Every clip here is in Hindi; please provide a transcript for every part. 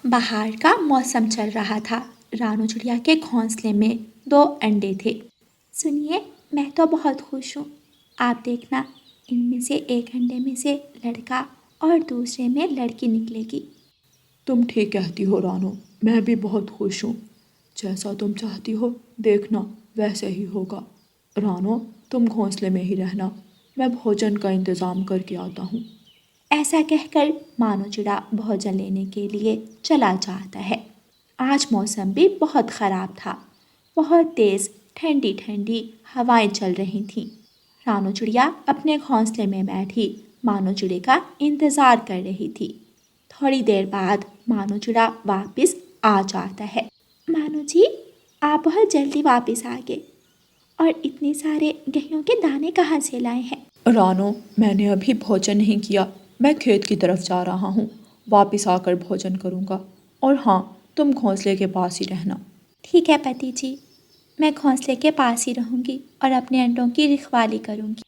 बाहर का मौसम चल रहा था। रानू चिड़िया के घोंसले में 2 अंडे थे। सुनिए, मैं तो बहुत खुश हूँ। आप देखना, इनमें से एक अंडे में से लड़का और दूसरे में लड़की निकलेगी। तुम ठीक कहती हो रानो, मैं भी बहुत खुश हूँ। जैसा तुम चाहती हो देखना वैसे ही होगा। रानो, तुम घोंसले में ही रहना, मैं भोजन का इंतज़ाम करके आता हूँ। ऐसा कहकर मानो चिड़ा भोजन लेने के लिए चला जाता है। आज मौसम भी बहुत ख़राब था। बहुत तेज़ ठंडी ठंडी हवाएं चल रही थीं। रानू चिड़िया अपने घोंसले में बैठी मानो चिड़े का इंतज़ार कर रही थी। थोड़ी देर बाद मानो चिड़ा वापस आ जाता है। मानो जी, आप बहुत जल्दी वापस आ गए। और इतने सारे गेहूं के दाने कहाँ से लाए हैं? रानो, मैंने अभी भोजन नहीं किया, मैं खेत की तरफ जा रहा हूँ। वापस आकर भोजन करूँगा। और हाँ, तुम घोंसले के पास ही रहना। ठीक है पति जी, मैं घोंसले के पास ही रहूँगी और अपने अंडों की रखवाली करूँगी।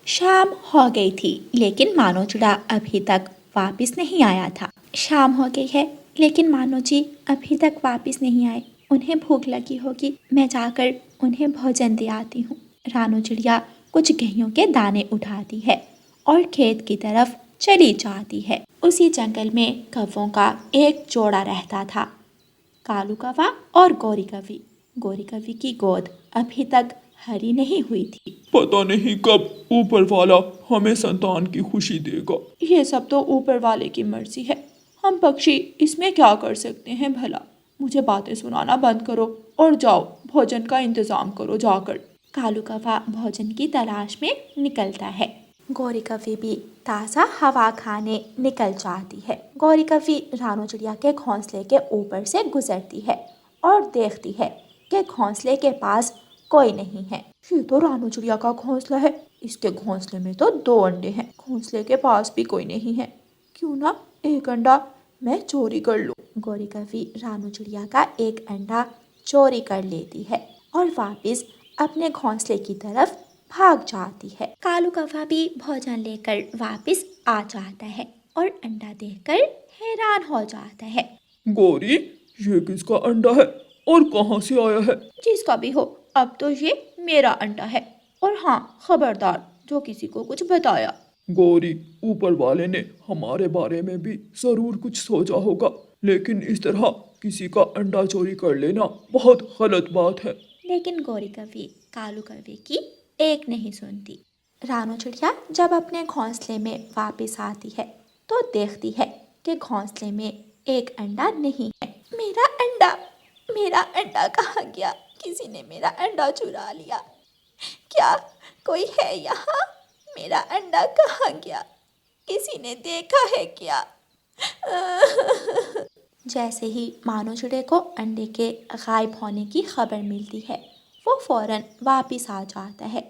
शाम हो गई थी, लेकिन मानो चिड़ा अभी तक वापस नहीं आया था। शाम हो गई है, लेकिन मानो जी अभी तक वापस नहीं आए। उन्हें भूख लगी होगी, मैं जाकर उन्हें भोजन दे आती हूँ। रानू चिड़िया कुछ गेहूं के दाने उठाती है और खेत की तरफ चली जाती है। उसी जंगल में कौवों का एक जोड़ा रहता था, कालू कौवा और गौरी कौवी। गौरी कौवी की गोद अभी तक हरी नहीं हुई थी। पता नहीं कब ऊपर वाला हमें संतान की खुशी देगा। ये सब तो ऊपर वाले की मर्जी है, हम पक्षी इसमें क्या कर सकते हैं भला। मुझे बातें सुनाना बंद करो और जाओ भोजन का इंतजाम करो जाकर। कालू कौवा भोजन की तलाश में निकलता है। गौरी कौवी भी ताज़ा हवा खाने निकल जाती है। गौरी कौवी रानू चिड़िया के घोंसले के ऊपर से गुजरती है और देखती है कि घोंसले के पास कोई नहीं है। ये तो रानू चिड़िया का घोंसला है, इसके घोंसले में तो 2 अंडे हैं, घोंसले के पास भी कोई नहीं है। क्यों ना एक अंडा मैं चोरी कर लूं। गौरी कौवी रानू चिड़िया का एक अंडा चोरी कर लेती है और वापस अपने घोंसले की तरफ भाग जाती है। कालू कौवा भी भोजन लेकर वापस आ जाता है और अंडा देखकर हैरान हो जाता है। गौरी, ये किसका अंडा है और कहाँ से आया है? जिसका भी हो, अब तो ये मेरा अंडा है। और हाँ, खबरदार जो किसी को कुछ बताया। गौरी, ऊपर वाले ने हमारे बारे में भी जरूर कुछ सोचा होगा, लेकिन इस तरह किसी का अंडा चोरी कर लेना बहुत गलत बात है। लेकिन गौरी कौवी कालू कौवे की एक नहीं सुनती। रानू चिड़िया जब अपने घोंसले में वापस आती है तो देखती है कि घोंसले में एक अंडा नहीं है। मेरा अंडा कहाँ गया? किसी ने मेरा अंडा चुरा लिया। क्या कोई है यहाँ? मेरा अंडा कहाँ गया? किसी ने देखा है क्या? जैसे ही मानो चिड़े को अंडे के गायब होने की खबर मिलती है, वो फौरन वापस आ जाता है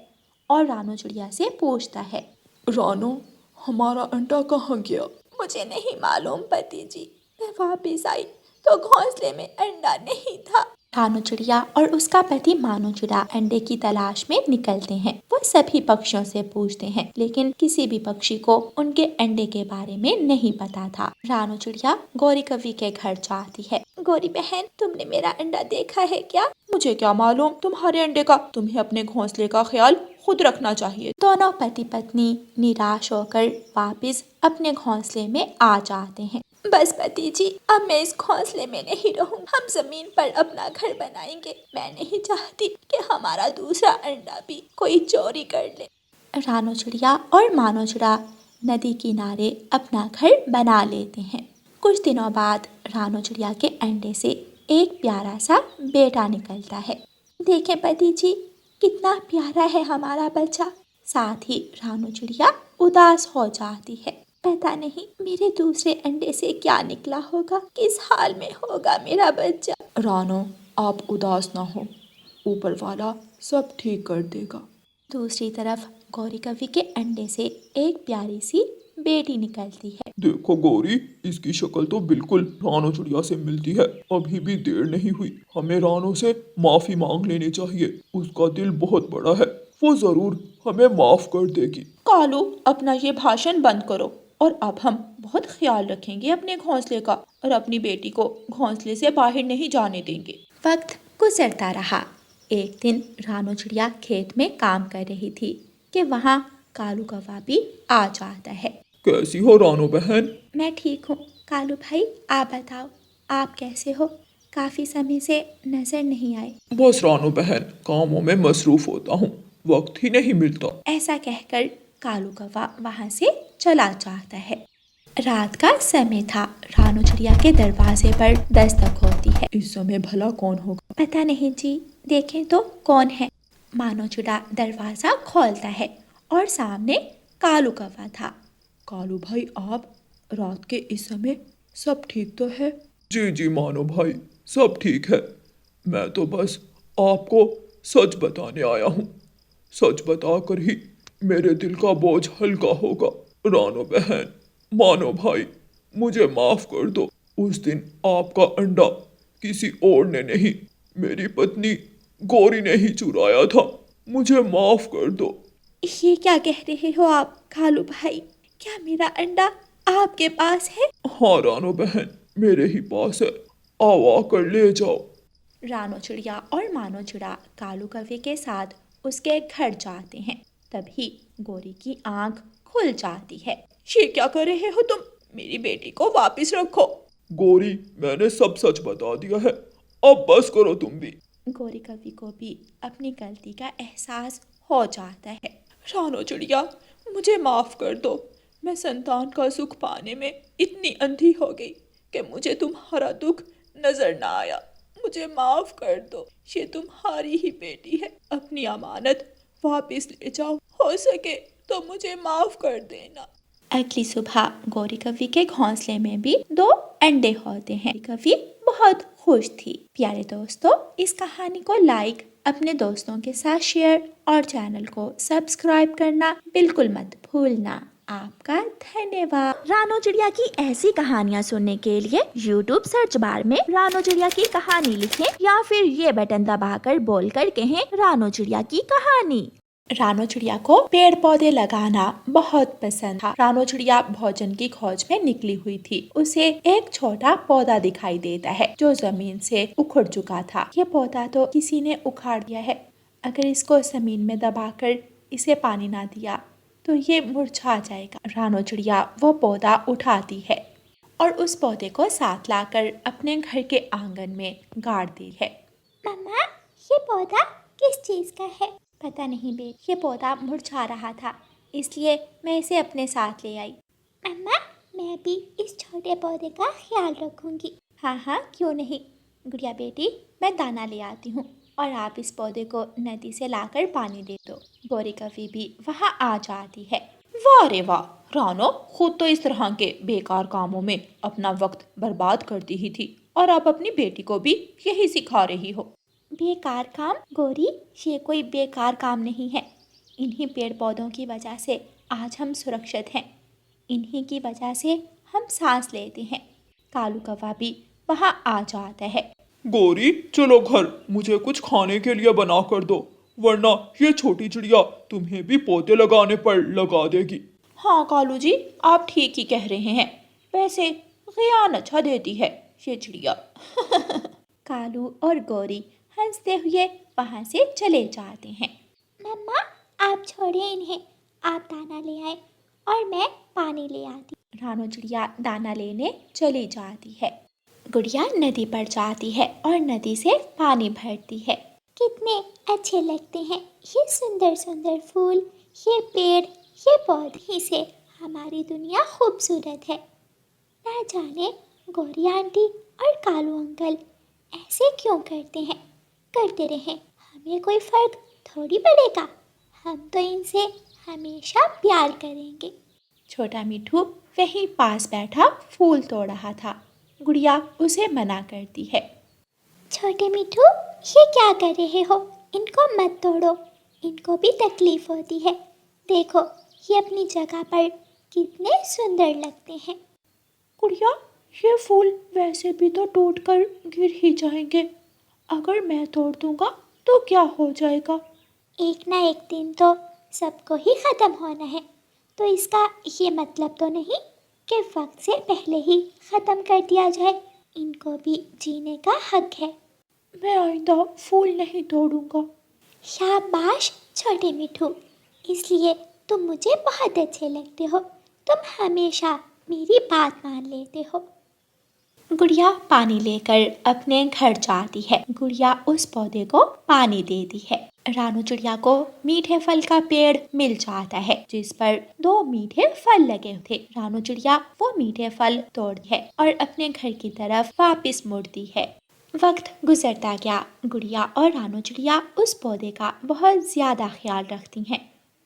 और रानू चिड़िया से पूछता है, रानो, हमारा अंडा कहाँ गया? मुझे नहीं मालूम पति जी, मैं वापस आई तो घोंसले में अंडा नहीं था। रानू चिड़िया और उसका पति मानो चिड़ा अंडे की तलाश में निकलते हैं। वो सभी पक्षियों से पूछते हैं, लेकिन किसी भी पक्षी को उनके अंडे के बारे में नहीं पता था। रानू चिड़िया गौरी कौवी के घर जाती है। गौरी बहन, तुमने मेरा अंडा देखा है क्या? मुझे क्या मालूम तुम्हारे अंडे का, तुम्हें अपने घोंसले का ख्याल खुद रखना चाहिए। दोनों पति पत्नी निराश होकर वापस अपने घोंसले में आ जाते हैं। बस पति जी, अब मैं इस घोंसले में नहीं रहूं। हम जमीन पर अपना घर बनाएंगे। मैं नहीं चाहती कि हमारा दूसरा अंडा भी कोई चोरी कर ले। रानू चिड़िया और मानो चिड़ा नदी किनारे अपना घर बना लेते हैं। कुछ दिनों बाद रानू चिड़िया के अंडे से एक प्यारा सा बेटा निकलता है। देखें पति जी, कितना प्यारा है हमारा बच्चा। साथ ही रानू चिड़िया उदास हो जाती है। पता नहीं मेरे दूसरे अंडे से क्या निकला होगा, किस हाल में होगा मेरा बच्चा। रानो, आप उदास ना हो, ऊपर वाला सब ठीक कर देगा। दूसरी तरफ गौरी कौवी के अंडे से एक प्यारी सी बेटी निकलती है। देखो गौरी, इसकी शक्ल तो बिल्कुल रानो चिड़िया से मिलती है। अभी भी देर नहीं हुई, हमें रानो से माफी मांग लेनी चाहिए। उसका दिल बहुत बड़ा है, वो जरूर हमें माफ कर देगी। कालू, अपना ये भाषण बंद करो। और अब हम बहुत ख्याल रखेंगे अपने घोंसले का और अपनी बेटी को घोंसले से बाहर नहीं जाने देंगे। वक्त गुजरता रहा। एक दिन रानो चिड़िया खेत में काम कर रही थी कि वहाँ कालू कौवा भी आ जाता है। कैसी हो रानो बहन? मैं ठीक हूँ कालू भाई, आप बताओ आप कैसे हो? काफी समय से नजर नहीं आए। बस रानो बहन, कामों में मसरूफ होता हूँ, वक्त ही नहीं मिलता। ऐसा कहकर कालू कौवा वहाँ से चला जाता है। रात का समय था। रानो चिड़िया के दरवाजे पर दस्तक होती है। इस समय भला कौन होगा? पता नहीं जी, देखें तो कौन है। मानो चिड़ा दरवाजा खोलता है और सामने कालू कौवा था। कालू भाई, आप रात के इस समय सब ठीक तो है? जी जी मानो भाई, सब ठीक है। मैं तो बस आपको सच बताने आया हूँ। सच बताकर ही मेरे दिल का बोझ हल्का होगा। रानो बहन, मानो भाई, मुझे माफ कर दो। उस दिन आपका अंडा किसी और ने नहीं, मेरी पत्नी गौरी ने ही चुराया था। मुझे माफ कर दो। ये क्या कह रहे हो आप कालू भाई? क्या मेरा अंडा आपके पास है? हाँ रानो बहन, मेरे ही पास है, आओ आकर ले जाओ। रानो चिड़िया और मानो चिड़ा कालू कौवे के साथ उसके घर जाते हैं। तभी गोरी की आंख खुल जाती है। ये क्या कर रहे हो तुम? मेरी बेटी को वापस रखो। गौरी, मैंने सब सच बता दिया है, अब बस करो तुम भी। गोरी कौवी को भी अपनी गलती का एहसास हो जाता है। रानो चिड़िया, मुझे माफ कर दो। मैं संतान का सुख पाने में इतनी अंधी हो गई कि मुझे तुम्हारा दुख नजर ना आया। मुझे माफ कर दो। ये तुम्हारी ही बेटी है। अपनी अमानत वापस ले जाओ। हो सके तो मुझे माफ कर देना। अगली सुबह गोरी कौवी के घोंसले में भी 2 अंडे होते हैं। कौवी बहुत खुश थी। प्यारे दोस्तों, इस कहानी को लाइक, अपने दोस्तों के साथ शेयर और चैनल को सब्सक्राइब करना बिल्कुल मत भूलना। आपका धन्यवाद। रानो चिड़िया की ऐसी कहानियाँ सुनने के लिए YouTube सर्च बार में रानो चिड़िया की कहानी लिखें या फिर ये बटन दबाकर बोलकर कहें रानो चिड़िया की कहानी। रानो चिड़िया को पेड़ पौधे लगाना बहुत पसंद था। रानो चिड़िया भोजन की खोज में निकली हुई थी। उसे एक छोटा पौधा दिखाई देता है जो जमीन से उखड़ चुका था। ये पौधा तो किसी ने उखाड़ दिया है। अगर इसको जमीन में दबाकर इसे पानी ना दिया तो ये मुरझा जाएगा। रानो चिड़िया वो पौधा उठाती है और उस पौधे को साथ लाकर अपने घर के आंगन में गाड़ती है। मम्मा, ये पौधा किस चीज का है? पता नहीं बेटी, ये पौधा मुरझा रहा था इसलिए मैं इसे अपने साथ ले आई। मम्मा, मैं भी इस छोटे पौधे का ख्याल रखूंगी। हाँ हाँ, क्यों नहीं गुड़िया बेटी, मैं दाना ले आती हूँ और आप इस पौधे को नदी से लाकर पानी दे दो। गोरी कौवी भी वहाँ आ जाती है। वाह रे वाह, रानो खुद तो इस तरह के बेकार कामों में अपना वक्त बर्बाद करती ही थी और अब अपनी बेटी को भी यही सिखा रही हो। बेकार काम? गोरी, ये कोई बेकार काम नहीं है। इन्हीं पेड़ पौधों की वजह से आज हम सुरक्षित हैं। इन्हीं की वजह से हम सांस लेते हैं। कालू कौवा भी वहाँ आ जाता है। गौरी, चलो घर, मुझे कुछ खाने के लिए बना कर दो, वरना ये छोटी चिड़िया तुम्हें भी पौधे लगाने पर लगा देगी। हाँ कालू जी, आप ठीक ही कह रहे हैं। वैसे ख्याल अच्छा देती है ये चिड़िया। कालू और गोरी हंसते हुए वहाँ से चले जाते हैं। मम्मा, आप छोड़िए इन्हें, आप दाना ले आए और मैं पानी ले आती। रानो चिड़िया दाना लेने चली जाती है। गुड़िया नदी पर जाती है और नदी से पानी भरती है। कितने अच्छे लगते हैं ये सुंदर सुंदर फूल, ये पेड़, ये पौधे से हमारी दुनिया खूबसूरत है। ना जाने गौरी आंटी और कालू अंकल ऐसे क्यों करते हैं? करते रहें, हमें कोई फर्क थोड़ी पड़ेगा। हम तो इनसे हमेशा प्यार करेंगे। छोटा मिठू वहीं पास बैठा फूल तोड़ रहा था। गुड़िया उसे मना करती है। छोटे मिठू, ये क्या कर रहे हो? इनको मत तोड़ो, इनको भी तकलीफ होती है। देखो, ये अपनी जगह पर कितने सुंदर लगते हैं। गुड़िया, ये फूल वैसे भी तो टूटकर गिर ही जाएंगे। अगर मैं तोड़ दूंगा तो क्या हो जाएगा? एक ना एक दिन तो सबको ही ख़त्म होना है। तो इसका ये मतलब तो नहीं कि वक्त से पहले ही ख़त्म कर दिया जाए। इनको भी जीने का हक है। मैं आइंदा फूल नहीं तोड़ूंगा। शाबाश छोटे मिठू, इसलिए तुम मुझे बहुत अच्छे लगते हो। तुम हमेशा मेरी बात मान लेते हो। गुड़िया पानी लेकर अपने घर जाती है। गुड़िया उस पौधे को पानी देती है। रानू चिड़िया को मीठे फल का पेड़ मिल जाता है जिस पर 2 मीठे फल लगे थे। रानू चिड़िया वो मीठे फल तोड़ती है और अपने घर की तरफ वापस मुड़ती है। वक्त गुजरता गया। गुड़िया और रानू चिड़िया उस पौधे का बहुत ज्यादा ख्याल रखती हैं।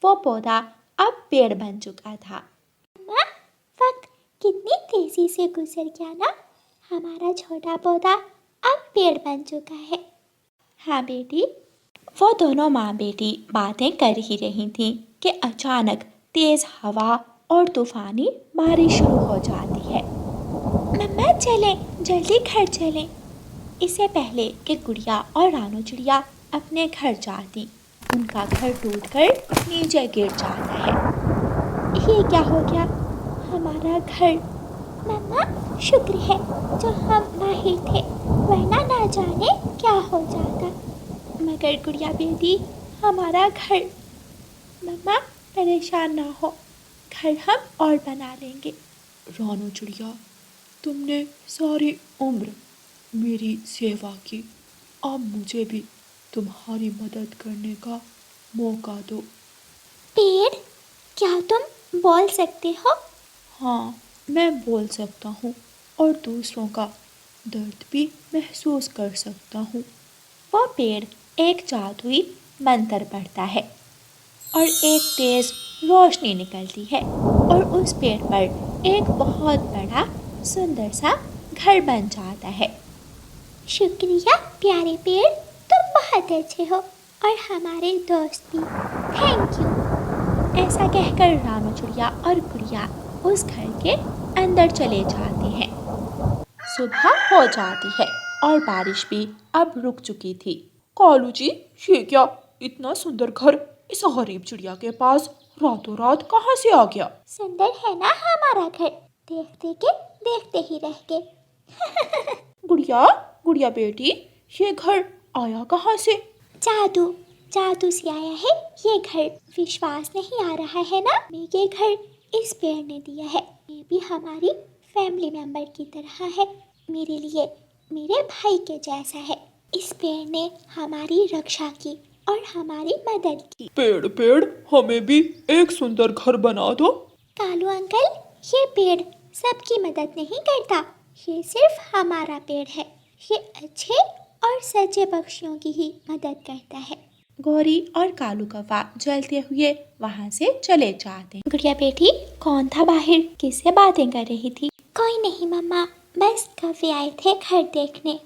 वो पौधा अब पेड़ बन चुका था। माँ, वक्त कितनी तेजी से गुजर गया ना। हमारा छोटा पौधा अब पेड़ बन चुका है। हाँ बेटी। वो दोनों माँ बेटी बातें कर ही रही थीं कि अचानक तेज हवा और तूफानी बारिश शुरू हो जाती है। मम्मा चलें, जल्दी घर चलें। इससे पहले कि गुड़िया और रानू चिड़िया अपने घर जाती, उनका घर टूटकर नीचे गिर जाता है। ये क्या हो गया? हमारा घर। मम्मा शुक्र है जो हम बाहर थे, वरना ना जाने क्या हो जाता। मगर गुड़िया बेटी, हमारा घर। मम्मा परेशान ना हो, घर हम और बना लेंगे। रानू चिड़िया, तुमने सारी उम्र मेरी सेवा की, अब मुझे भी तुम्हारी मदद करने का मौका दो। पेड़, क्या तुम बोल सकते हो? हाँ, मैं बोल सकता हूँ और दूसरों का दर्द भी महसूस कर सकता हूँ। वो पेड़ एक जादुई मंत्र पढ़ता है और एक तेज रोशनी निकलती है और उस पेड़ पर एक बहुत बड़ा सुंदर सा घर बन जाता है। शुक्रिया प्यारे पेड़, तुम बहुत अच्छे हो और हमारे दोस्त भी। Thank you. ऐसा कहकर रानू चिड़िया और गुड़िया उस घर के अंदर चले जाते हैं। सुबह हो जाती है और बारिश भी अब रुक चुकी थी। कालू जी, ये क्या इतना सुंदर घर इस गरीब चिड़िया के पास रातों रात कहाँ से आ गया? सुंदर है ना हमारा घर, देखते के देखते ही रह गए। गुड़िया, गुड़िया बेटी, ये घर आया कहाँ से? जादू, जादू से आया है ये घर। विश्वास नहीं आ रहा है ना? मैं ये घर इस पेड़ ने दिया है। ये भी हमारी फैमिली मेंबर की तरह है, मेरे लिए मेरे भाई के जैसा है। इस पेड़ ने हमारी रक्षा की और हमारी मदद की। पेड़ पेड़, हमें भी एक सुंदर घर बना दो। कालू अंकल, ये पेड़ सबकी मदद नहीं करता, ये सिर्फ हमारा पेड़ है। ये अच्छे और सच्चे पक्षियों की ही मदद करता है। गौरी और कालू कौवा जलते हुए वहाँ से चले जाते हैं। गुड़िया बेटी, कौन था बाहर, किससे बातें कर रही थी? कोई नहीं मम्मा, बस कौवे आए थे घर देखने।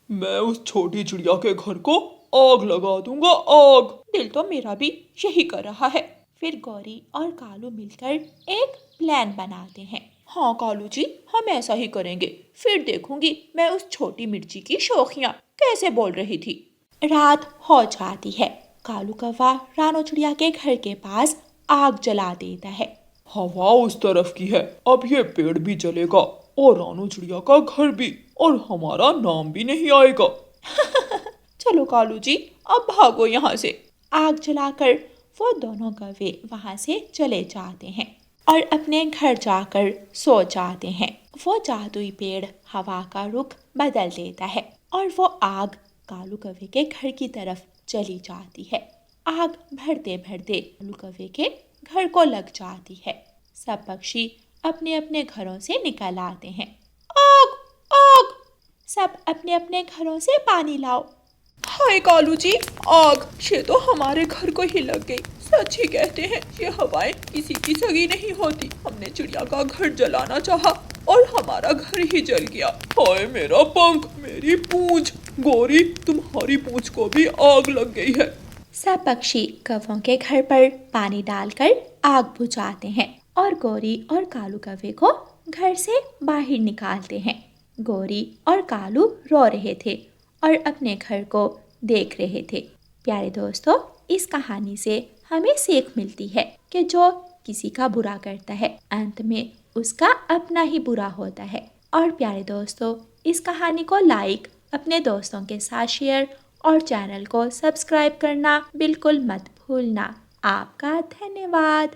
मैं उस छोटी चिड़िया के घर को आग लगा दूंगा, आग। दिल तो मेरा भी यही कर रहा है। फिर गौरी और कालू मिलकर एक प्लान बनाते हैं। हाँ कालू जी, हम ऐसा ही करेंगे। फिर देखूंगी मैं उस छोटी मिर्ची की शौखियाँ कैसे बोल रही थी। रात हो जाती है। कालू कौवा रानू चिड़िया के घर के पास आग जला देता है। हवा उस तरफ की है, अब ये पेड़ भी जलेगा और रानू चिड़िया का घर भी, और हमारा नाम भी नहीं आएगा। चलो कालू जी, अब भागो यहाँ से। आग जलाकर वो दोनों कौवे वहाँ से चले जाते हैं और अपने घर जाकर सो जाते हैं। वो जादुई पेड़ हवा का रुख बदल देता है और वो आग कालू कौवे के घर की तरफ चली जाती है। आग भरते भरते कालू कौवे के घर को लग जाती है। सब पक्षी अपने अपने घरों से निकल आते हैं। आग, आग! सब अपने अपने घरों से पानी लाओ। हाय कालू जी, आग! ये तो हमारे घर को ही लग गई। सच ही कहते हैं, ये हवाएं किसी की सगी नहीं होती। हमने चिड़िया का घर जलाना चाहा और हमारा घर ही जल गया। हाय मेरा पंख, मेरी पूंछ। गौरी, तुम्हारी पूंछ को भी आग लग गई है। सब पक्षी कौवों के घर पर पानी डालकर आग बुझाते हैं और गौरी और कालू कौवे को घर से बाहर निकालते हैं। गौरी और कालू रो रहे थे और अपने घर को देख रहे थे। प्यारे दोस्तों, इस कहानी से हमें सीख मिलती है कि जो किसी का बुरा करता है, अंत में उसका अपना ही बुरा होता है। और प्यारे दोस्तों, इस कहानी को लाइक, अपने दोस्तों के साथ शेयर और चैनल को सब्सक्राइब करना बिल्कुल मत भूलना। आपका धन्यवाद।